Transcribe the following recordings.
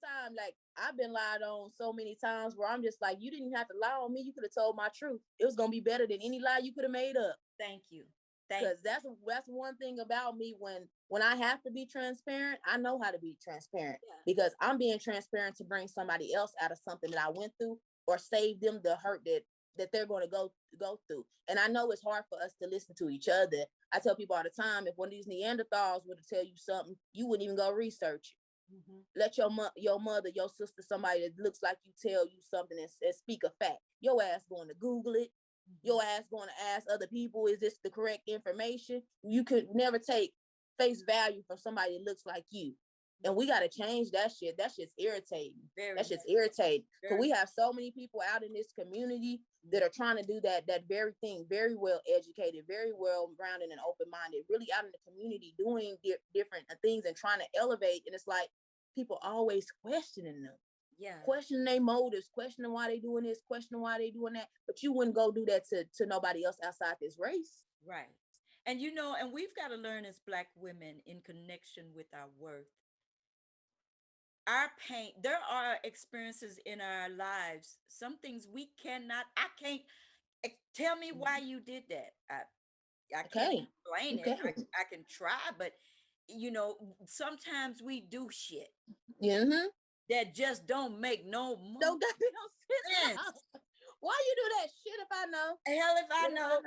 time. Like, I've been lied on so many times where I'm just like, you didn't have to lie on me. You could have told my truth. It was gonna be better than any lie you could have made up. Thank you. Because that's one thing about me. When I have to be transparent, I know how to be transparent, Yeah. because I'm being transparent to bring somebody else out of something that I went through, or save them the hurt that they're going to go through. And I know it's hard for us to listen to each other. I tell people all the time, if one of these Neanderthals were to tell you something, you wouldn't even go research it. Let your mother, your sister, somebody that looks like you tell you something and speak a fact. Your ass going to Google it. Your ass going to ask other people, is this the correct information? You could never take face value from somebody that looks like you. And we got to change that shit. That shit's irritating. That shit's irritating. Because we have so many people out in this community that are trying to do that very thing, very well educated, very well grounded and open-minded, really out in the community doing different things and trying to elevate. And it's like people always questioning them. Yeah. Questioning their motives, questioning why they doing this, questioning why they doing that. But you wouldn't go do that to nobody else outside this race. Right. And and we've got to learn as Black women in connection with our worth. Our pain, there are experiences in our lives, some things I can't tell me why you did that. I can't Okay. explain it. Okay. I can try, but sometimes we do shit Mm-hmm. that just don't make no Don't got no sense. sense. Why you do that shit if I know? Hell if I know.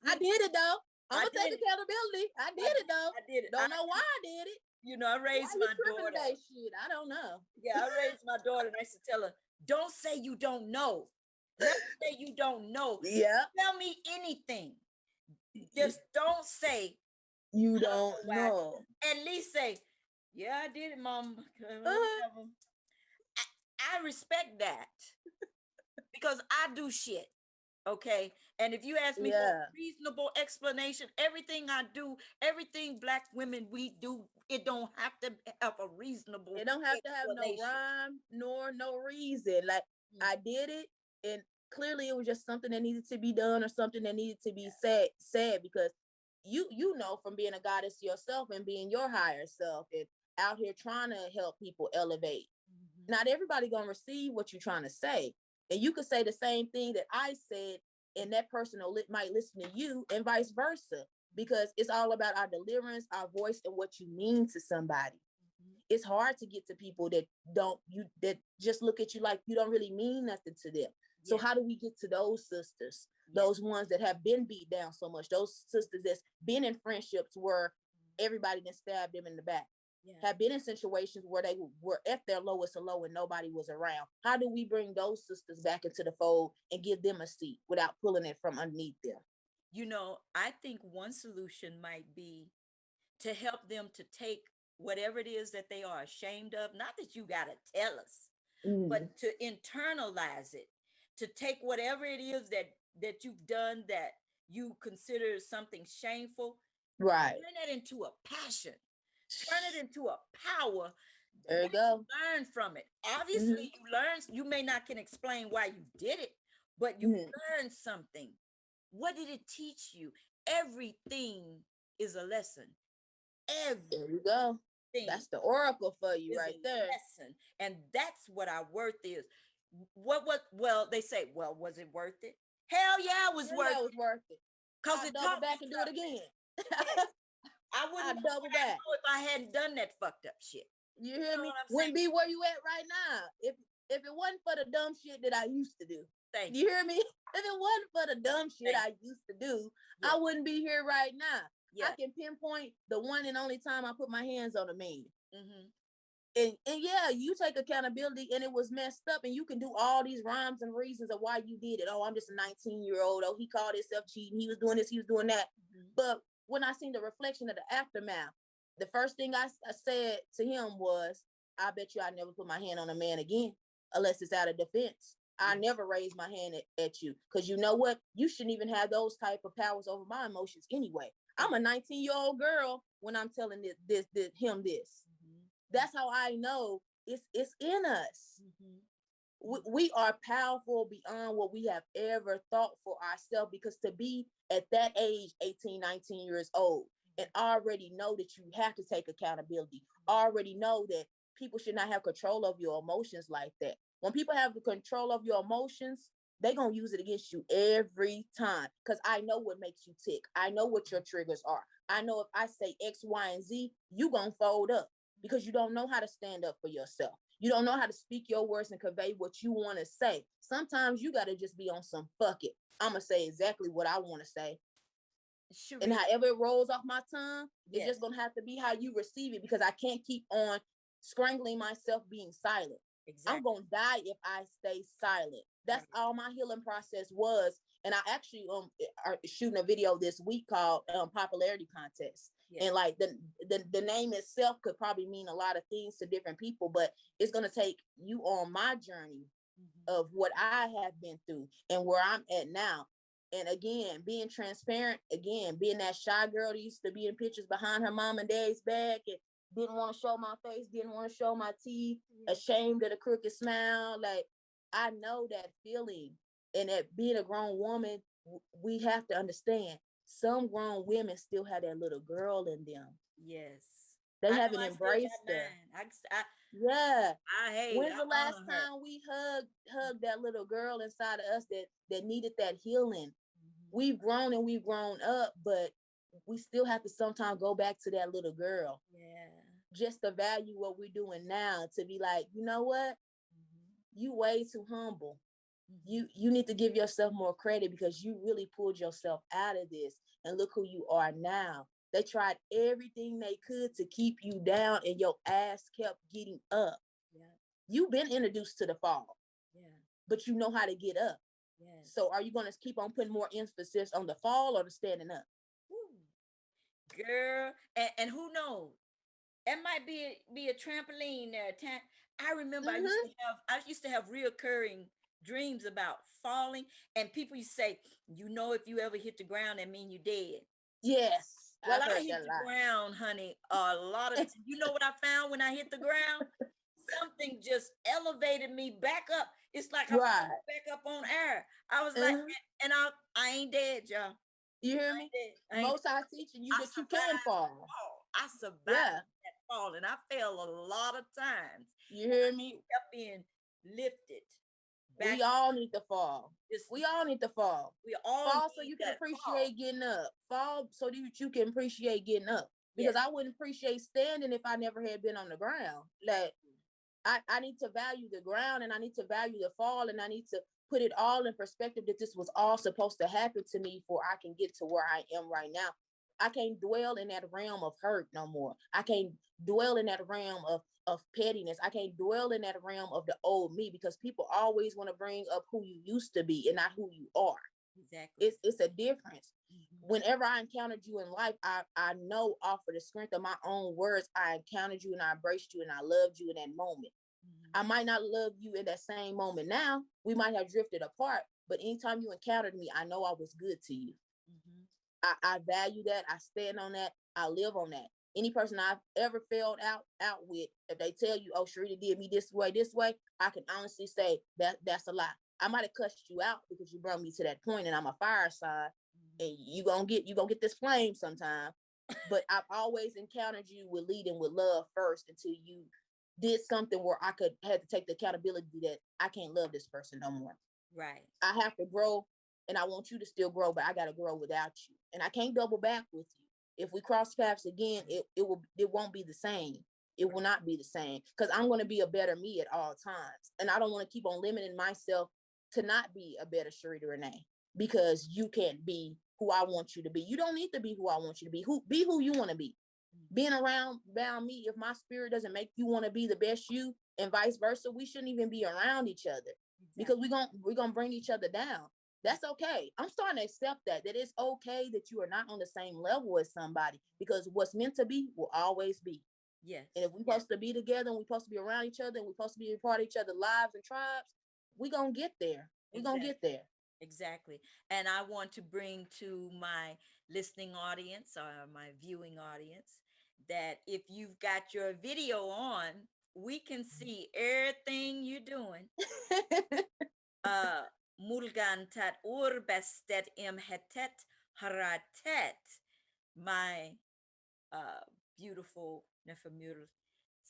I did it though. I'm I gonna take did it. accountability. I did it though. I did it. Don't know why I did it. I Why raised you my tripping daughter. today? Shit, I don't know. Yeah, I raised my daughter and I used to tell her, don't say you don't know. Never say you don't know. Yeah. Tell me anything. Just don't say you don't know. At least say, yeah, I did it, Mom. I respect that because I do shit. Okay. And if you ask me for a reasonable explanation, everything I do, everything Black women we do, it don't have to have a reasonable It don't have to have no rhyme nor no reason. Like I did it, and clearly it was just something that needed to be done or something that needed to be said because you know from being a goddess yourself and being your higher self and out here trying to help people elevate. Not everybody gonna receive what you're trying to say. And you could say the same thing that I said, and that person might listen to you, and vice versa, because it's all about our deliverance, our voice, and what you mean to somebody. It's hard to get to people that that just look at you like you don't really mean nothing to them. So how do we get to those sisters, those ones that have been beat down so much, those sisters that's been in friendships where everybody then stabbed them in the back? Have been in situations where they were at their lowest and low and nobody was around. How do we bring those sisters back into the fold and give them a seat without pulling it from underneath them? I think one solution might be to help them to take whatever it is that they are ashamed of. Not that you got to tell us, but to internalize it, to take whatever it is that you've done that you consider something shameful, right? Turn that into a passion. Turn it into a power. There you go. Learn from it. Obviously, you learn. You may not can explain why you did it, but you learned something. What did it teach you? Everything is a lesson. There you go. That's the oracle for you right there. Lesson. And that's what our worth is. Well, they say, well, was it worth it? Hell yeah, it was worth it. Because it double back and do it again. I wouldn't double back if I hadn't done that fucked up shit. You hear me? Wouldn't be where you at right now if it wasn't for the dumb shit that I used to do. Thank you. Hear me? If it wasn't for the dumb shit I used to do, I wouldn't be here right now. I can pinpoint the one and only time I put my hands on a man. And yeah, you take accountability and it was messed up, and you can do all these rhymes and reasons of why you did it. Oh, I'm just a 19-year-old. Oh, he called himself cheating. He was doing this, he was doing that. But when I seen the reflection of the aftermath, the first thing I said to him was, I bet you I never put my hand on a man again unless it's out of defense. I never raise my hand at you because you know what? You shouldn't even have those type of powers over my emotions anyway. I'm a 19-year-old girl when I'm telling him this. That's how I know it's in us. We are powerful beyond what we have ever thought for ourselves, because to be at that age, 18, 19 years old, and already know that you have to take accountability. Already know that people should not have control of your emotions like that. When people have the control of your emotions, they're going to use it against you every time. Because I know what makes you tick. I know what your triggers are. I know if I say X, Y, and Z, you going to fold up because you don't know how to stand up for yourself. You don't know how to speak your words and convey what you want to say. Sometimes you got to just be on some fuck it. I'm going to say exactly what I want to say. Sharita. And however it rolls off my tongue, it's just going to have to be how you receive it, because I can't keep on strangling myself being silent. Exactly. I'm going to die if I stay silent. That's all my healing process was. And I actually are shooting a video this week called Popularity Contest. Yeah. And like the name itself could probably mean a lot of things to different people, but it's going to take you on my journey of what I have been through and where I'm at now. And again, being transparent, again, being that shy girl that used to be in pictures behind her mom and dad's back and didn't want to show my face, didn't want to show my teeth, ashamed of the crooked smile. Like, I know that feeling. And that being a grown woman, we have to understand some grown women still have that little girl in them. Yes. They haven't embraced her. Yeah. When's the last time we hugged that little girl inside of us that needed that healing? We've grown and we've grown up, but we still have to sometimes go back to that little girl. Yeah. Just to value what we're doing now, to be like, you know what? You way too humble. You need to give yourself more credit because you really pulled yourself out of this, and look who you are now. They tried everything they could to keep you down, and your ass kept getting up. Yeah. You've been introduced to the fall. Yeah. But you know how to get up. Yes. So are you going to keep on putting more emphasis on the fall or the standing up? Ooh. Girl, and who knows? It might be a trampoline there. I remember I used to have reoccurring dreams about falling, and people used to say, you know, if you ever hit the ground, that mean you dead. Yes. Well, I hit the ground, honey, a lot of you know what I found when I hit the ground? Something just elevated me back up. It's like I was back up on air. I was like, and I ain't dead, y'all. You hear me? Most High teaching you that you can fall. I survived that fall, and I fell a lot of times. You hear me? Kept being lifted. We all need to fall. We all need to fall. We all fall so you can appreciate getting up. Fall so that you can appreciate getting up. Because I wouldn't appreciate standing if I never had been on the ground. Like, I need to value the ground, and I need to value the fall, and I need to put it all in perspective that this was all supposed to happen to me before I can get to where I am right now. I can't dwell in that realm of hurt no more. I can't dwell in that realm of pettiness. I can't dwell in that realm of the old me, because people always want to bring up who you used to be and not who you are. Exactly. It's a difference. Whenever I encountered you in life, I know off of the strength of my own words, I encountered you and I embraced you and I loved you in that moment. I might not love you in that same moment now. We might have drifted apart, but anytime you encountered me, I know I was good to you. I value that. I stand on that. I live on that. Any person I've ever failed out with, if they tell you, oh, Sharita did me this way, I can honestly say that's a lie. I might have cussed you out because you brought me to that point, and I'm a fire sign, and you gonna get this flame sometime. But I've always encountered you with leading with love first until you did something where I had to take the accountability that I can't love this person no more. Right. I have to grow, and I want you to still grow, but I got to grow without you. And I can't double back with you. If we cross paths again, it won't be the same. It will not be the same, because I'm going to be a better me at all times. And I don't want to keep on limiting myself to not be a better Sharita Renee, because you can't be who I want you to be. You don't need to be who I want you to be. Be who you want to be. Being around me, if my spirit doesn't make you want to be the best you, and vice versa, we shouldn't even be around each other. Because we're gonna bring each other down. That's okay. I'm starting to accept that it's okay that you are not on the same level as somebody, because what's meant to be will always be. Yes. And if we're supposed to be together, and we're supposed to be around each other, and we're supposed to be a part of each other's lives and tribes, we're gonna get there. We're gonna get there. Exactly. And I want to bring to my listening audience or my viewing audience that if you've got your video on, we can see everything you're doing. Mulgan tat urbestet im hetet haratet. My beautiful Nefamura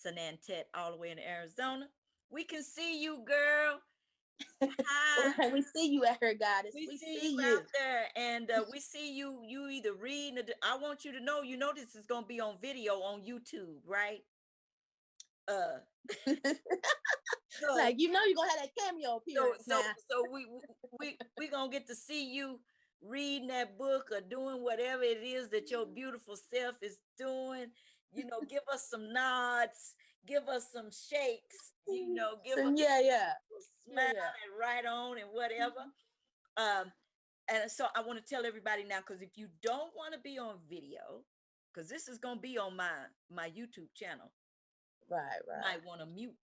Sanantet all the way in Arizona. We can see you, girl. Hi. We see you at her, goddess. We We see see you you. out there, and we see you. You either reading. I want you to know. You know this is gonna be on video on YouTube, right? Uh, so Like, you know, you're gonna have that cameo so appearance so now. so we gonna get to see you reading that book or doing whatever it is that your beautiful self is doing. You know, give us some nods, give us some shakes. You know, give So us yeah, a smile and right on and whatever. Um, and so I want to tell everybody now, because if you don't want to be on video, because this is gonna be on my YouTube channel, right. might want to mute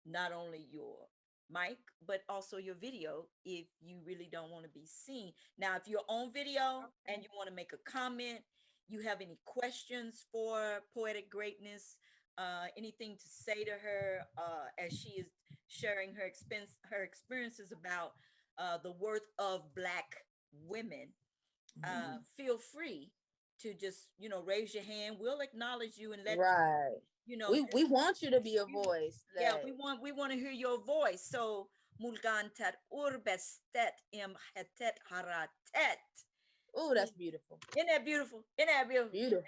not only your mic but also your video if you really don't want to be seen. Now, if you're on video and you want to make a comment, you have any questions for Poetic Greatness, anything to say to her as she is sharing her experiences about the worth of Black women, feel free to just raise your hand. We'll acknowledge you and let Right. you know We want you to be a voice. yeah, That, we want to hear your voice. So mulgantat urbestet im hetet haratet. oh, that's beautiful. Isn't that beautiful? Isn't that beautiful? Beautiful.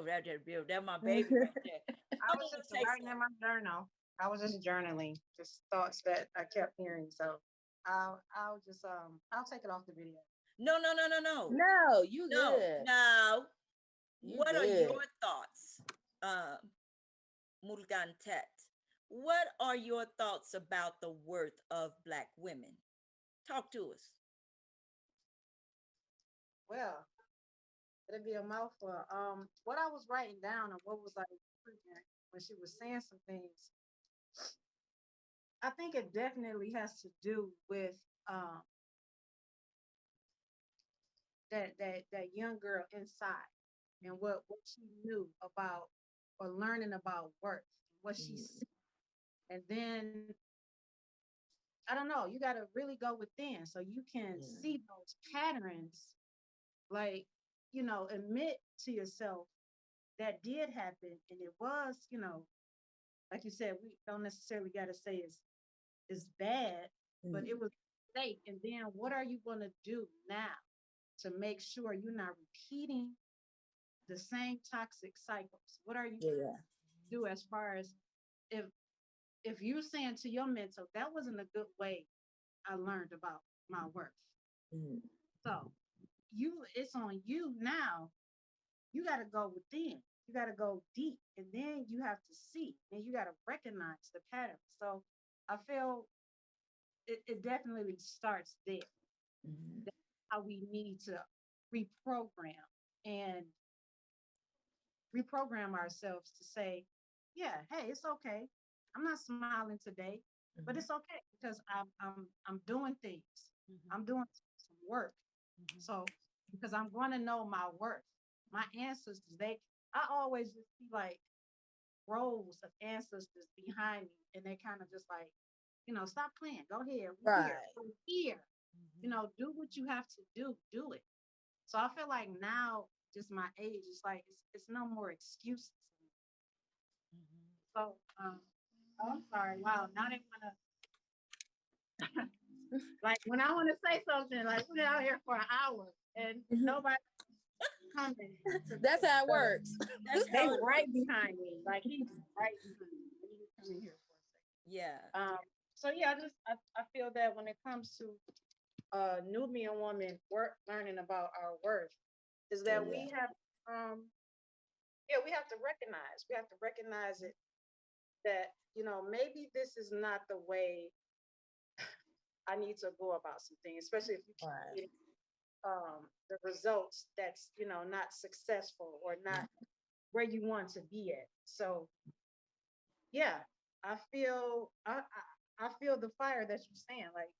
That's beautiful. That's my baby right there. I was just writing in my journal. I was just journaling, just thoughts that I kept hearing. So I'll just I'll take it off the video. No. No, you No. good. Now, You what are good. your thoughts, Mulgantet? What are your thoughts about the worth of Black women? Talk to us. Well, it'd be a mouthful. What I was writing down and what was like when she was saying some things, I think it definitely has to do with that young girl inside and what she knew about or learning about worth, what she see. And then I don't know, you got to really go within so you can see those patterns, like, admit to yourself that did happen. And it was, like you said, we don't necessarily got to say it's bad, but it was fake. And then what are you going to do now to make sure you're not repeating the same toxic cycles? What are you do as far as if you're saying to your mental, that wasn't a good way I learned about my worth. So it's on you now. You got to go within. You got to go deep, and then you have to see, and you got to recognize the pattern. So I feel it definitely starts there. That's how we need to reprogram and reprogram ourselves to say, yeah, hey, it's okay. I'm not smiling today, but it's okay because I'm doing things. I'm doing some work. So because I'm going to know my worth. My ancestors, I always just see like rows of ancestors behind me, and they kind of just like, stop playing. Go ahead. We're here. Do what you have to do it. So I feel like now, just my age, it's like it's no more excuses. So I'm sorry. Wow, now they wanna like when I want to say something, like we're out here for an hour and nobody coming. That's how it works. They right behind me. Like he's right behind me. Let me come in here for a second. Yeah. So yeah, I feel that when it comes to Nubian woman learning about our worth, is that we have we have to recognize it, that maybe this is not the way I need to go about something, especially if you keep getting the results that's not successful or not where you want to be at. So yeah, I feel I feel the fire that you're saying. Like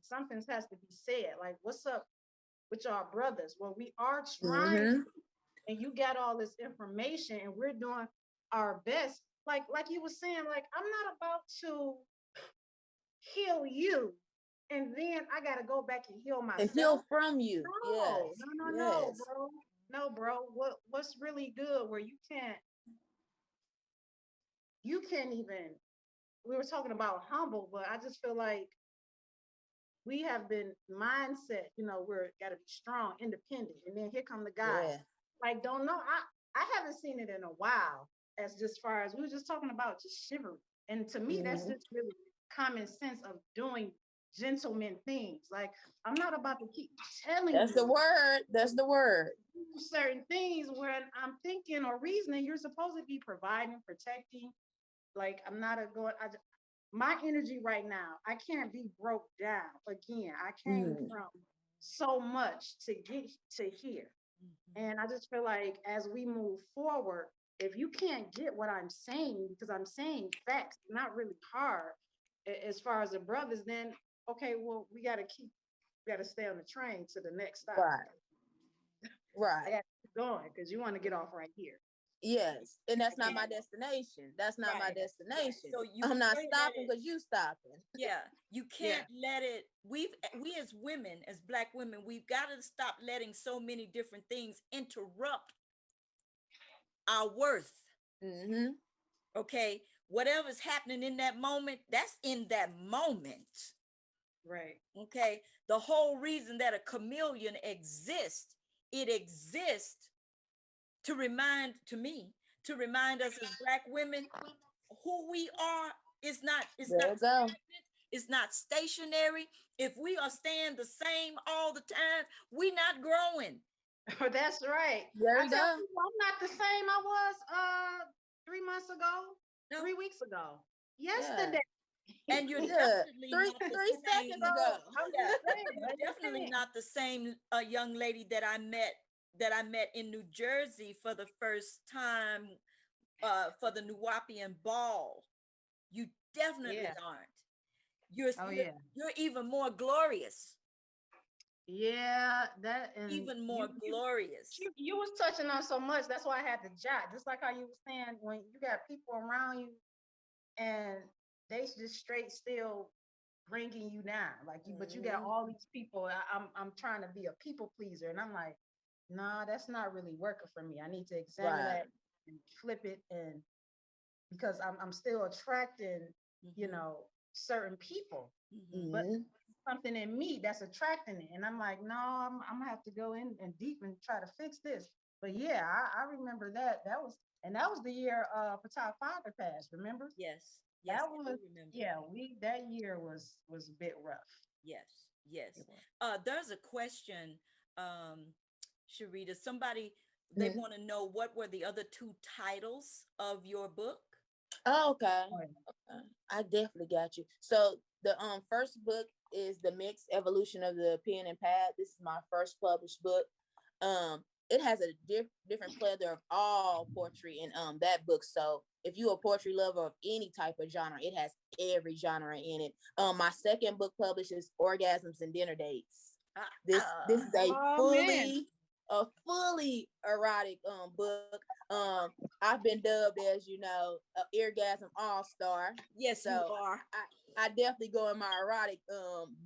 something has to be said. Like, what's up with y'all brothers? Well, we are trying, and you got all this information, and we're doing our best. Like you were saying, like I'm not about to heal you, and then I gotta go back and heal myself. And heal from you. No, bro. No, bro. What what's really good where you can't even, we were talking about humble, but I just feel like we have been mindset, we're got to be strong, independent. And then here come the guys. Yeah. Like, don't know. I haven't seen it in a while, as just far as we were just talking about just chivalry. And to me, that's just really common sense of doing gentleman things. Like, I'm not about to keep telling That's the word. That's the word. certain things when I'm thinking or reasoning, you're supposed to be providing, protecting. Like, I'm not a going, my energy right now, I can't be broke down. Again, I came from so much to get to here. And I just feel like as we move forward, if you can't get what I'm saying, because I'm saying facts, not really hard as far as the brothers, then okay, well, we got to stay on the train to the next stop. Right. I got to keep going because you want to get off right here. Yes, and that's not my destination. That's not my destination. So I'm not stopping because you stopping. Yeah, you can't let it. We as women, as Black women, we've got to stop letting so many different things interrupt our worth. Okay, whatever's happening in that moment, that's in that moment. Right. Okay, the whole reason that a chameleon exists, it exists to remind us as Black women who we are. It's not stationary. If we are staying the same all the time, we're not growing. That's right. There you go. I'm not the same I was 3 months ago, 3 weeks ago, yesterday. Yeah. And you're definitely three seconds ago. You're definitely not the same young lady that I met in New Jersey for the first time for the Nuwapian ball. You definitely aren't. You're even more glorious. Yeah, that and even more glorious. You was touching on so much. That's why I had to jot. Just like how you were saying, when you got people around you and they just straight still bringing you down, like you, but you got all these people. I'm trying to be a people pleaser, and I'm like, nah, that's not really working for me. I need to examine that and flip it, and because I'm still attracting, certain people, but something in me that's attracting it, and I'm like, no, I'm gonna have to go in and deep and try to fix this. But yeah, I remember that was the year Patah father passed. Remember? Yes, that was that year was a bit rough. Yes. There's a question, Sharita. Somebody, they want to know what were the other two titles of your book. Oh, okay. I definitely got you. So the first book is The Mixed Evolution of the Pen and Pad. This is my first published book. It has a different plethora of all poetry in that book. So if you're a poetry lover of any type of genre, it has every genre in it. My second book published is Orgasms and Dinner Dates. This is a fully erotic book. I've been dubbed as, an orgasm all-star. Yes, so you are. I definitely go in my erotic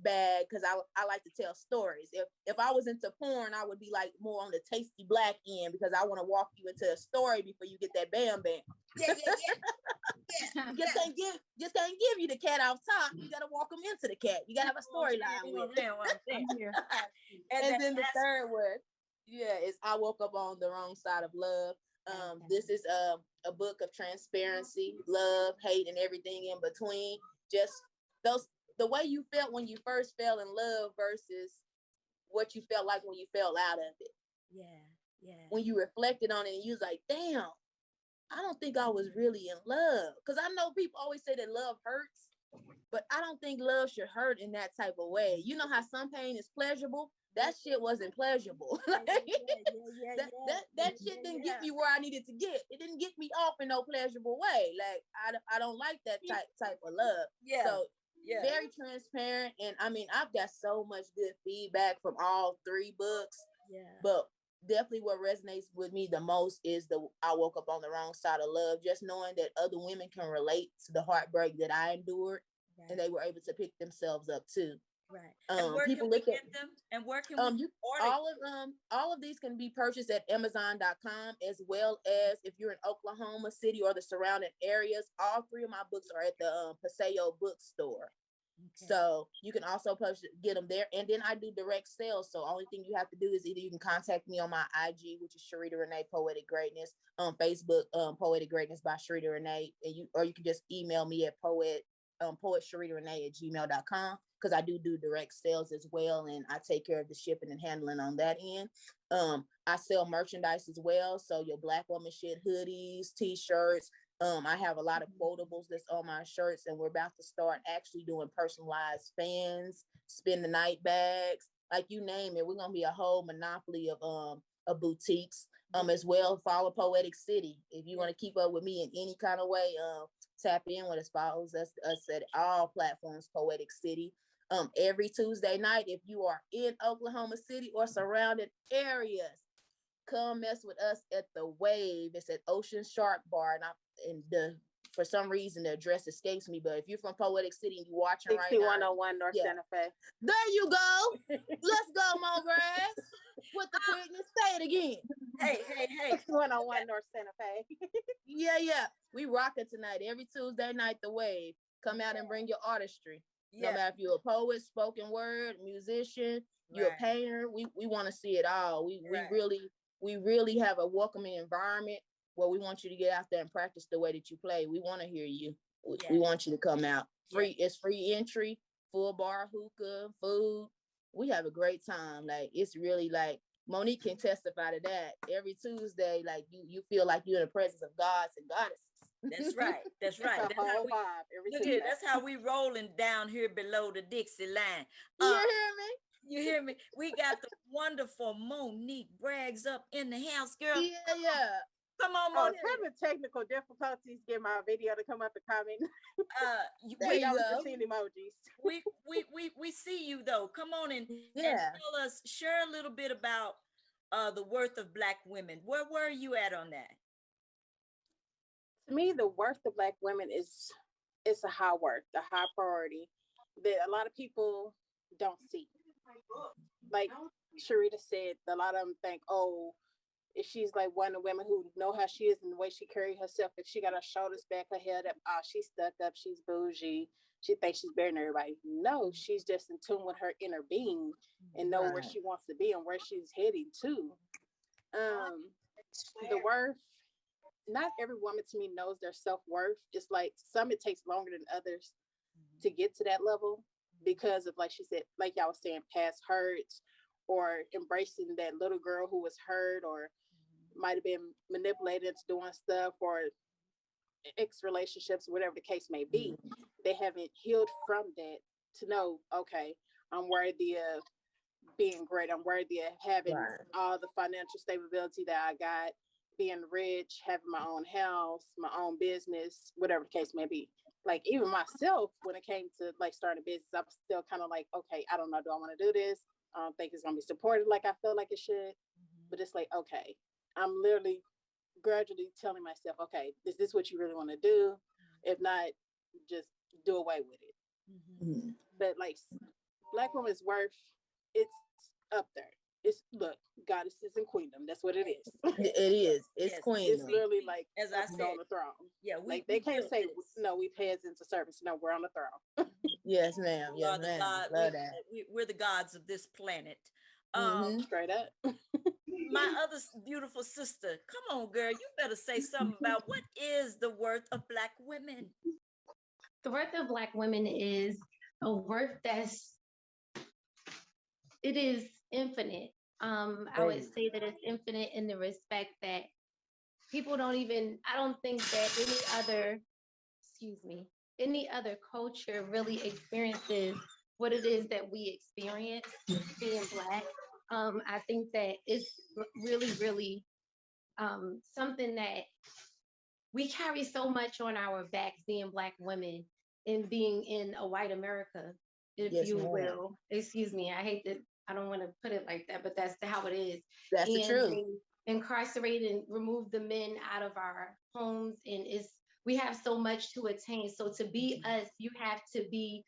bag because I like to tell stories. If I was into porn, I would be like more on the tasty Black end because I want to walk you into a story before you get that bam bam. Just can't give you the cat off top. You gotta walk them into the cat. You gotta have a storyline with it. And then the third word, is I Woke Up on the Wrong Side of Love. This is a book of transparency, love, hate, and everything in between. Just the way you felt when you first fell in love versus what you felt like when you fell out of it. Yeah. When you reflected on it and you was like, damn, I don't think I was really in love. Because I know people always say that love hurts, but I don't think love should hurt in that type of way. You know how some pain is pleasurable? That shit wasn't pleasurable. That shit didn't get me where I needed to get. It didn't get me off in no pleasurable way. Like I don't like that type of love. So very transparent. And I mean, I've got so much good feedback from all three books. But definitely what resonates with me the most is I Woke Up on the Wrong Side of Love. Just knowing that other women can relate to the heartbreak that I endured, and they were able to pick themselves up too. Right. And where can People we look at get them? And where can we you order? all of these can be purchased at Amazon.com, as well as if you're in Oklahoma City or the surrounding areas. All three of my books are at the Paseo bookstore. Okay. So you can also get them there. And then I do direct sales. So only thing you have to do is either you can contact me on my IG, which is Sharita Renee Poetic Greatness, on Facebook, Poetic Greatness by Sharita Renee. And you can just email me at poetsharitarenee@gmail.com, because I do direct sales as well. And I take care of the shipping and handling on that end. I sell merchandise as well. So your Black woman shit, hoodies, t-shirts. I have a lot of quotables that's on my shirts, and we're about to start actually doing personalized fans, spend the night bags, like you name it. We're gonna be a whole monopoly of boutiques. As well, follow Poetic City. If you want to keep up with me in any kind of way, tap in with us. Follows us at all platforms, Poetic City. Every Tuesday night, if you are in Oklahoma City or surrounding areas, come mess with us at the Wave. It's at Ocean Shark Bar, for some reason the address escapes me. But if you're from Poetic City and you're watching right now, 6101 North Santa Fe. there you go. Let's go, Mograss. With the quickness, say it again. Hey. 6101 North Santa Fe. Yeah. We rocking tonight. Every Tuesday night, the Wave. Come out and bring your artistry. No matter if you're a poet, spoken word, musician, you're a painter. We want to see it all. We really have a welcoming environment where we want you to get out there and practice the way that you play. We want to hear you. We want you to come out. It's free entry, full bar, hookah, food. We have a great time. Like, it's really like, Monique can testify to that. Every Tuesday, like you feel like you're in the presence of gods and goddesses. That's right. That's right. It's a whole vibe every Look Tuesday. at that's how we rolling down here below the Dixie line. You hear me? You hear me? We got the wonderful Monique Braggs up in the house, girl. Yeah. Come on, I was Monique. having technical difficulties getting my video to come up and comment. There you I was go. just seeing emojis. We see you though. Come on and tell us, share a little bit about the worth of Black women. Where were you at on that? To me, the worth of Black women it's a high worth, a high priority that a lot of people don't see. Like Sharita said, a lot of them think, oh, if she's like one of the women who know how she is and the way she carry herself, if she got her shoulders back, her head up, oh, she's stuck up, she's bougie, she thinks she's better than everybody. No, she's just in tune with her inner being and know where she wants to be and where she's heading to. The worth, not every woman to me knows their self-worth. It's like some it takes longer than others to get to that level because of, like she said, like y'all was saying, past hurts or embracing that little girl who was hurt or might have been manipulated into doing stuff or ex relationships, whatever the case may be. They haven't healed from that to know, okay, I'm worthy of being great. I'm worthy of having all the financial stability that I got, being rich, having my own house, my own business, whatever the case may be. Like even myself, when it came to like starting a business, I'm still kind of like, okay, I don't know, do I want to do this? I don't think it's gonna be supported like I feel like it should. But it's like, okay, I'm literally gradually telling myself, okay, is this what you really want to do? If not, just do away with it. But like Black woman's worth, it's up there. It's goddesses and queendom. That's what it is. It is. It's queendom. It's literally like as I said, on the throne. Yeah, they can't say no. We pay into service. No, we're on the throne. Yes, ma'am. Yes, ma'am. Love that. We're the gods of this planet. Straight up. My other beautiful sister, come on, girl. You better say something about what is the worth of Black women. The worth of Black women is a worth it is infinite. I would say that it's infinite in the respect that people I don't think that any other culture really experiences what it is that we experience being Black. I think that it's really, really something that we carry so much on our backs being Black women and being in a white America, if you will. Excuse me, I don't want to put it like that, but that's how it is. That's the truth. They incarcerate and remove the men out of our homes, and we have so much to attain. So to be us, you have to be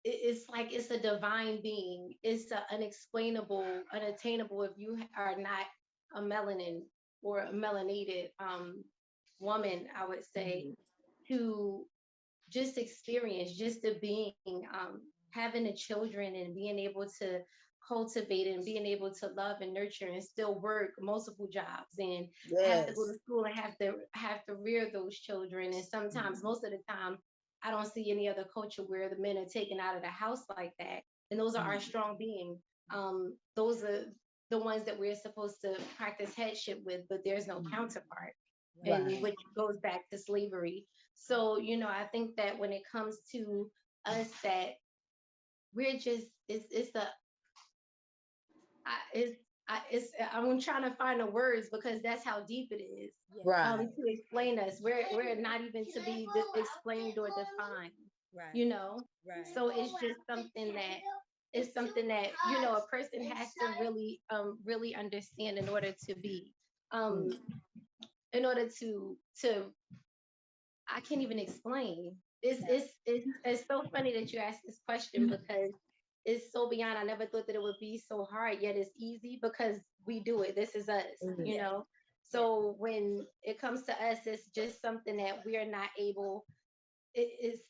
it's like it's a divine being. It's unexplainable, unattainable if you are not a melanin or a melanated woman, I would say, to just experience, just the being, having the children and being able to cultivate and being able to love and nurture and still work multiple jobs and have to go to school and have to rear those children. And sometimes, most of the time, I don't see any other culture where the men are taken out of the house like that. And those are our strong beings. Those are the ones that we're supposed to practice headship with, but there's no counterpart. And which goes back to slavery. So, I think that when it comes to us, that we're just, I'm trying to find the words because that's how deep it is. Right. To explain us. We're not even to be explained or defined. Right. So it's just something that a person has to really understand in order to be in order to I can't even explain. It's so funny that you asked this question because it's so beyond. I never thought that it would be so hard, yet it's easy because we do it. This is us. So when it comes to us, it's just something that we are not able. It's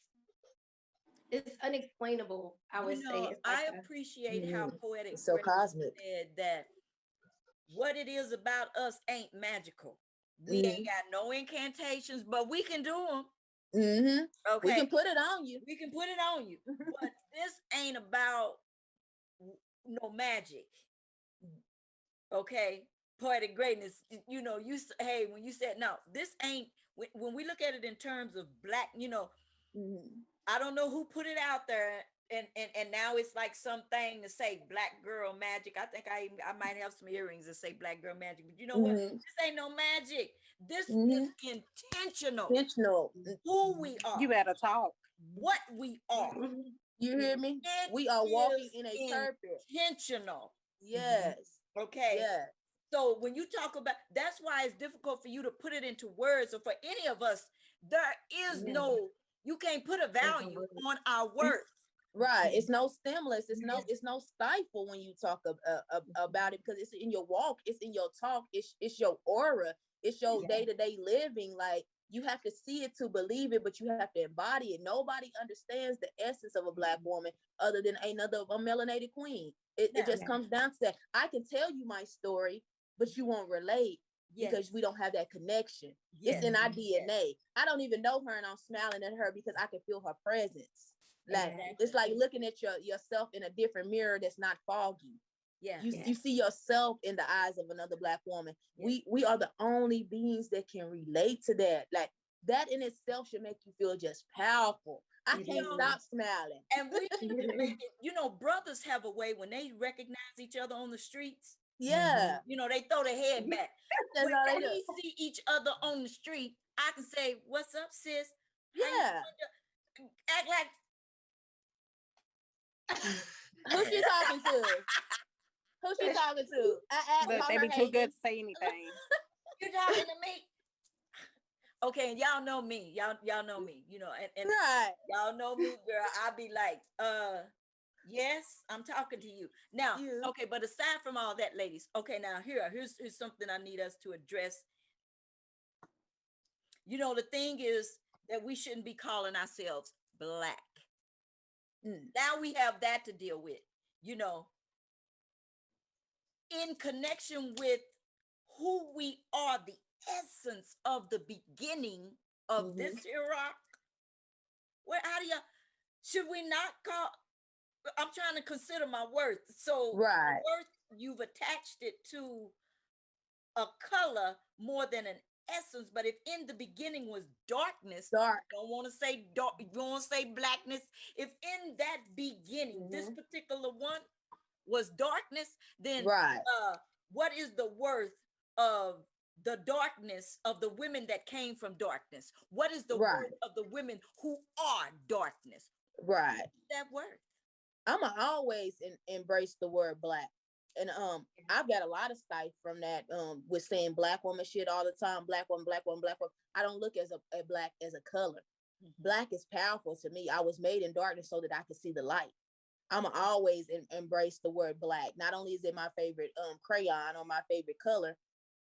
unexplainable. I would say. It's like I appreciate how poetic it's so cosmic said that what it is about us ain't magical. We ain't got no incantations, but we can do them. Okay, we can put it on you. We can put it on you. But this ain't about no magic. Okay, poetic greatness. Hey, when you said no, this ain't. When we look at it in terms of black, I don't know who put it out there, and now it's like something to say black girl magic. I think I might have some earrings that say black girl magic, but you know what? This ain't no magic. This is intentional. Who we are. You better talk. What we are. You hear me? We are walking in a purpose. Intentional. Yes. Okay. Yes. So when you talk about, that's why it's difficult for you to put it into words, or for any of us. There is no. You can't put a value on our worth. Right. It's no stimulus. It's no stifle when you talk about it, because it's in your walk. It's in your talk. It's your aura. It's your day-to-day living. Like, you have to see it to believe it, but you have to embody it. Nobody understands the essence of a black woman other than a melanated queen. It just comes down to that. I can tell you my story, but you won't relate. Because we don't have that connection. It's in our DNA. I don't even know her, and I'm smiling at her because I can feel her presence. Like, it's like looking at yourself in a different mirror that's not foggy. You see yourself in the eyes of another black woman. We are the only beings that can relate to that. Like, that in itself should make you feel just powerful. I can't stop smiling. And we need to make it, brothers have a way when they recognize each other on the streets. Yeah. They throw their head back. That's all they do. When we see each other on the street, I can say, "What's up, sis?" Yeah. Act like. Who she talking to? Who she talking to? Look, they be too good to say anything. You talking to me? Okay, and y'all know me. Y'all know me. And right. Y'all know me, girl. I be like, yes, I'm talking to you. Now, okay, but aside from all that, ladies, okay, now here's something I need us to address. The thing is that we shouldn't be calling ourselves black. Now we have that to deal with, in connection with who we are, the essence of the beginning of this Iraq. Should we not call? I'm trying to consider my worth. So worth, you've attached it to a color more than an essence. But if in the beginning was darkness, you don't want to say dark, you don't want to say blackness. If in that beginning, this particular one was darkness, then what is the worth of the darkness of the women that came from darkness? What is the worth of the women who are darkness? Right. That word. I'ma always embrace the word black. And I've got a lot of stuff from that with saying black woman shit all the time. Black woman, black woman, black woman. I don't look at black as a color. Black is powerful to me. I was made in darkness so that I could see the light. I'm always embrace the word black. Not only is it my favorite crayon or my favorite color,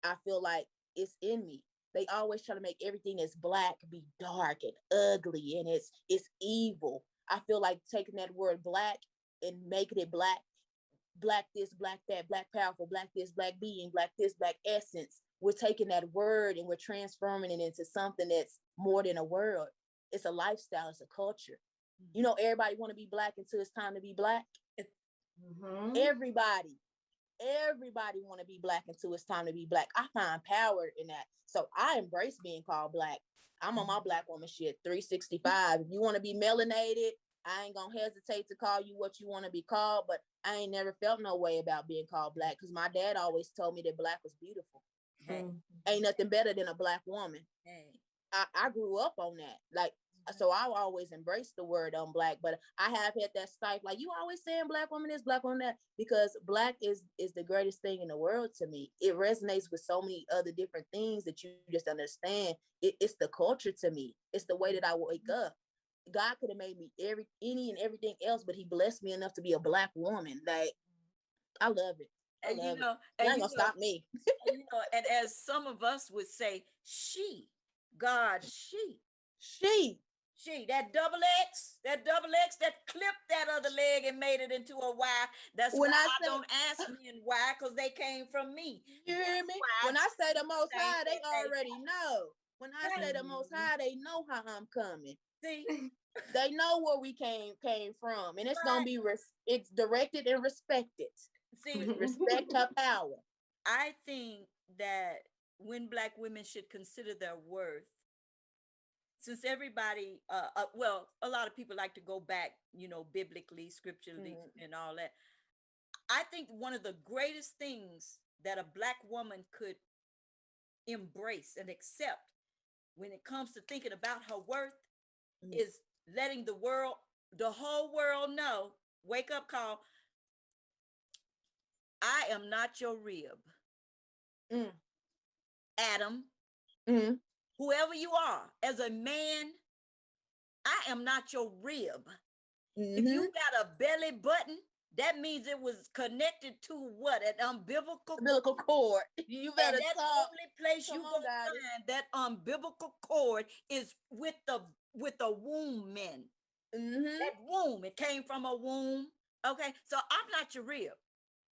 I feel like it's in me. They always try to make everything that's black be dark and ugly, and it's evil. I feel like taking that word black and making it black, black this, black that, black powerful, black this, black being, black this, black essence. We're taking that word and we're transforming it into something that's more than a word. It's a lifestyle, it's a culture. You know, everybody want to be black until it's time to be black. Everybody want to be black until it's time to be black. I find power in that. So I embrace being called black. I'm on my black woman shit 365. If you want to be melanated, I ain't gonna hesitate to call you what you want to be called, but I ain't never felt no way about being called black because my dad always told me that black was beautiful. Hey. Ain't nothing better than a black woman. Hey. I grew up on that. Like, so I always embrace the word black, but I have had that stifle, like, you always saying black woman this, black woman that, because black is the greatest thing in the world to me. It resonates with so many other different things that you just understand. It's the culture to me. It's the way that I wake up. God could have made me any and everything else, but he blessed me enough to be a black woman. Like, I love it. I And love you know, it. You ain't gonna stop me. and, you know, and as some of us would say, God, that double X, that clipped that other leg and made it into a Y. That's When why I I say- don't ask men why, because they came from me. You hear me? why When I say the most they high, they think they- already know. When I say the most high, they know how I'm coming. See, They know where we came from, and it's Right. gonna be it's directed and respected. see, Respect her power. I think that when Black women should consider their worth, since everybody, well, a lot of people like to go back, you know, biblically, scripturally, and all that. I think one of the greatest things that a Black woman could embrace and accept when it comes to thinking about her worth is letting the whole world know, wake up call, I am not your rib. Adam, whoever you are, as a man, I am not your rib. If you got a belly button, that means it was connected to what? An umbilical cord. You better and that talk. only place you gonna find that umbilical cord is with the womb men. That womb, it came from a womb. Okay, so I'm not your rib.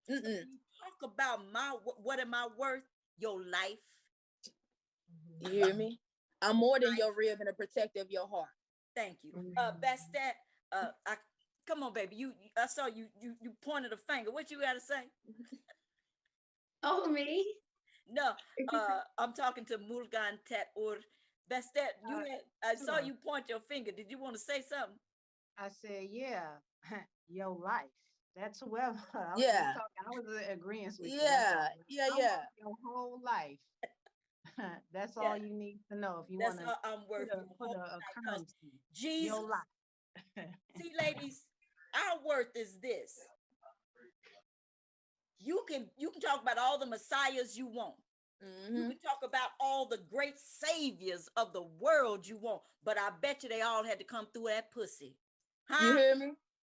So when you talk about what am I worth? Your life. You hear me? I'm more than your rib and a protector of your heart. Thank you. Bastet, come on, baby. I saw you pointed a finger. What you gotta say? Oh, me? No, I'm talking to Mulgan Tat or Bastet. I saw you point your finger. Did you want to say something? I said, yeah, your life. That's whoever. I was agreeing with you. Yeah. Your whole life. That's all you need to know if you want to I'm worth put a currency. Jesus. Your life. See, ladies, our worth is this. You can talk about all the messiahs you want. You can talk about all the great saviors of the world you want, but I bet you they all had to come through that pussy. Huh? You hear me?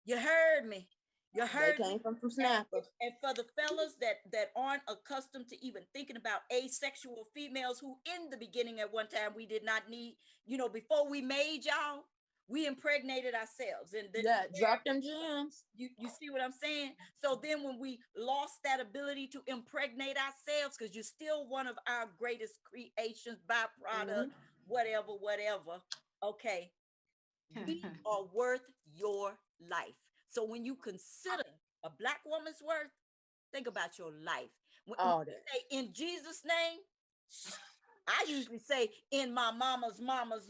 You heard me. You heard they came me. from some snappers. And for the fellas that aren't accustomed to even thinking about asexual females who in the beginning at one time we did not need, you know, before we made y'all, we impregnated ourselves. And drop them gems. You see what I'm saying? So then when we lost that ability to impregnate ourselves, because you're still one of our greatest creations, byproduct, whatever, okay, we are worth your life. So when you consider a Black woman's worth, think about your life. When you say in Jesus' name, I usually say in my mama's mamas,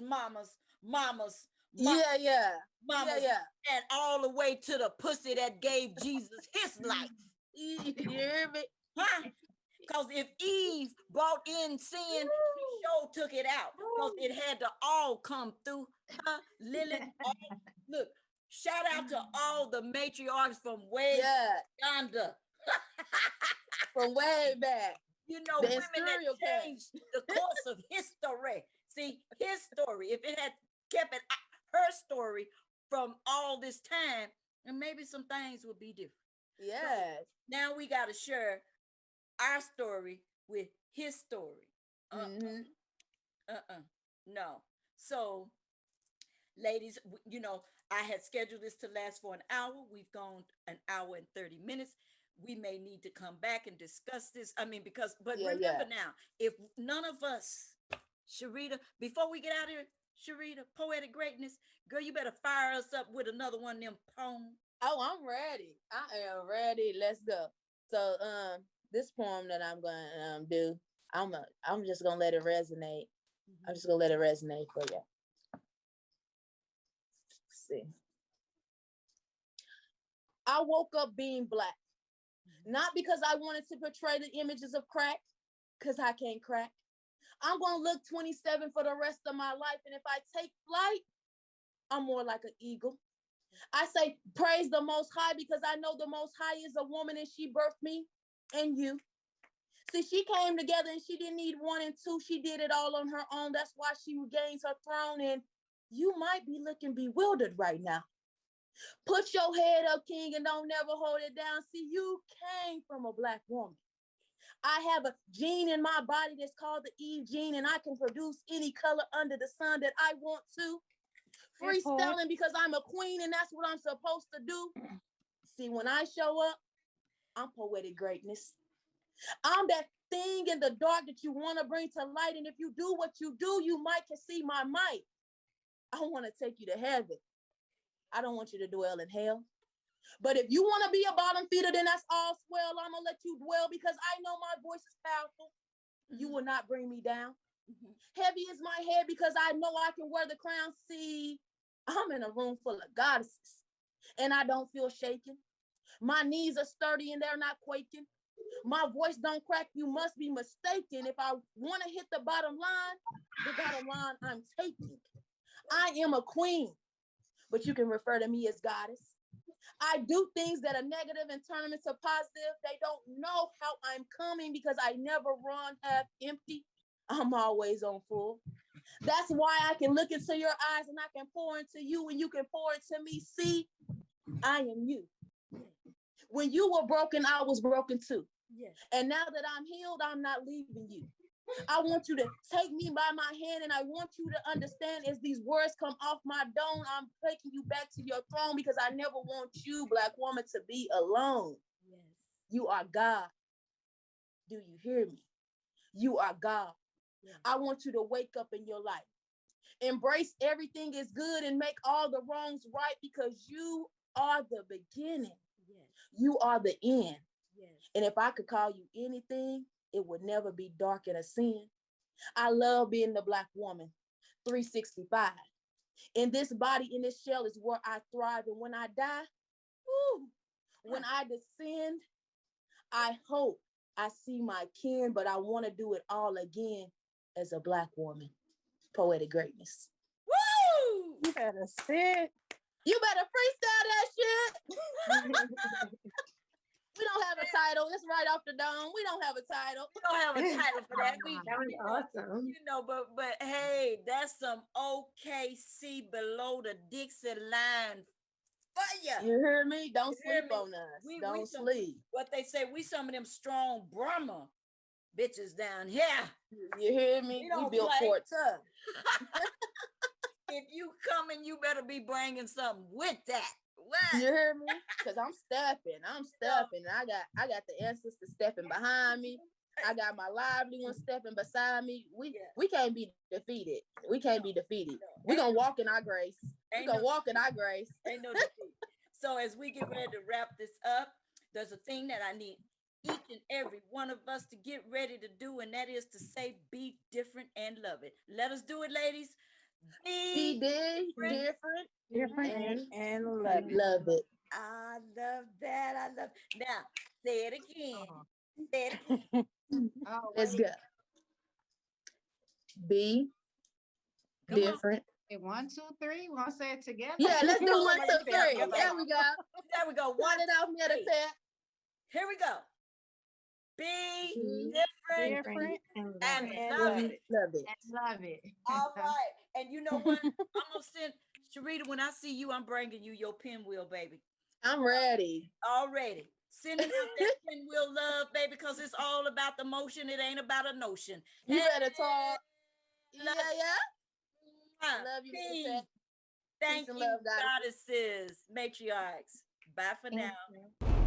and all the way to the pussy that gave Jesus his life. You hear me? Huh? Because if Eve brought in sin, she sure took it out. Because it had to all come through her, Lily. Look, shout out to all the matriarchs from way yonder. From way back. You know, women that changed the course of history. See, his story, if it had kept it her story from all this time, and maybe some things would be different. Yes. Now we got to share our story with his story. No. So, ladies, I had scheduled this to last for an hour. We've gone an hour and 30 minutes. We may need to come back and discuss this. I mean, remember now, if none of us, Sharita, before we get out of here, Sharita, Poetic Greatness, girl, you better fire us up with another one of them poems. Oh, I'm ready. I am ready. Let's go. So, this poem that I'm gonna do, I'm just gonna let it resonate. I'm just gonna let it resonate for you. Let's see. I woke up being black, not because I wanted to portray the images of crack, because I can't crack. I'm gonna look 27 for the rest of my life, and if I take flight, I'm more like an eagle. I say praise the Most High because I know the Most High is a woman and she birthed me and you. See, she came together and she didn't need one and two. She did it all on her own. That's why she regains her throne. And you might be looking bewildered right now. Put your head up, King, and don't never hold it down. See, you came from a black woman. I have a gene in my body that's called the Eve gene, and I can produce any color under the sun that I want to. Freestyling because I'm a queen and that's what I'm supposed to do. See, when I show up, I'm poetic greatness. I'm that thing in the dark that you want to bring to light. And if you do what you do, you might can see my might. I want to take you to heaven. I don't want you to dwell in hell. But if you want to be a bottom feeder, then that's all swell. I'm going to let you dwell because I know my voice is powerful. You will not bring me down. Heavy is my head because I know I can wear the crown. See, I'm in a room full of goddesses and I don't feel shaken. My knees are sturdy and they're not quaking. My voice don't crack. You must be mistaken. If I want to hit the bottom line I'm taking. I am a queen, but you can refer to me as goddess. I do things that are negative and turn them into positive. They don't know how I'm coming because I never run half empty. I'm always on full. That's why I can look into your eyes and I can pour into you and you can pour into me. See, I am you. When you were broken, I was broken too. Yes. And now that I'm healed, I'm not leaving you. I want you to take me by my hand and I want you to understand as these words come off my dome, I'm taking you back to your throne because I never want you, Black woman, to be alone. Yes. You are God. Do you hear me? You are God. Yes. I want you to wake up in your life. Embrace everything is good and make all the wrongs right because you are the beginning. Yes. You are the end. Yes. And if I could call you anything, it would never be dark and a sin. I love being the Black woman, 365. In this body, in this shell is where I thrive. And when I die, when I descend, I hope I see my kin, but I want to do it all again as a Black woman. Poetic greatness. Woo! You better sit. You better freestyle that shit. We don't have a title. It's right off the dome. We don't have a title. We don't have a title for that. That was awesome. But hey, that's some OKC below the Dixie line fire. You hear me? Don't sleep on us. Don't sleep. What they say, we some of them strong Brahma bitches down here. You hear me? We built Fort Tough. If you coming, you better be bringing something with that. What? You hear me? Because I'm stepping. I got the ancestors stepping behind me. I got my lively one stepping beside me. We can't be defeated. We can't be defeated. We're going to walk in our grace. We're going to walk in our grace. Ain't no defeat. So as we get ready to wrap this up, there's a thing that I need each and every one of us to get ready to do, and that is to say, be different and love it. Let us do it, ladies. Be different and love it. Love it. I love that. I love it. Now, say it again. Say it again. Let's go. Be different. 1, 2, 3. We want to say it together? Yeah, let's do 1, 2, 3. There we go. There we go. One it off me at a tap. Here we go. Be different and love it. Love it. All right. And you know what? I'm gonna send Sharita, when I see you, I'm bringing you your pinwheel, baby. I'm ready. Already. Sending out that pinwheel love, baby, because it's all about the motion. It ain't about a notion. You better talk. Love I love you. Peace. Peace Thank and you, love, goddess. goddesses, matriarchs. Bye for Thank now. you.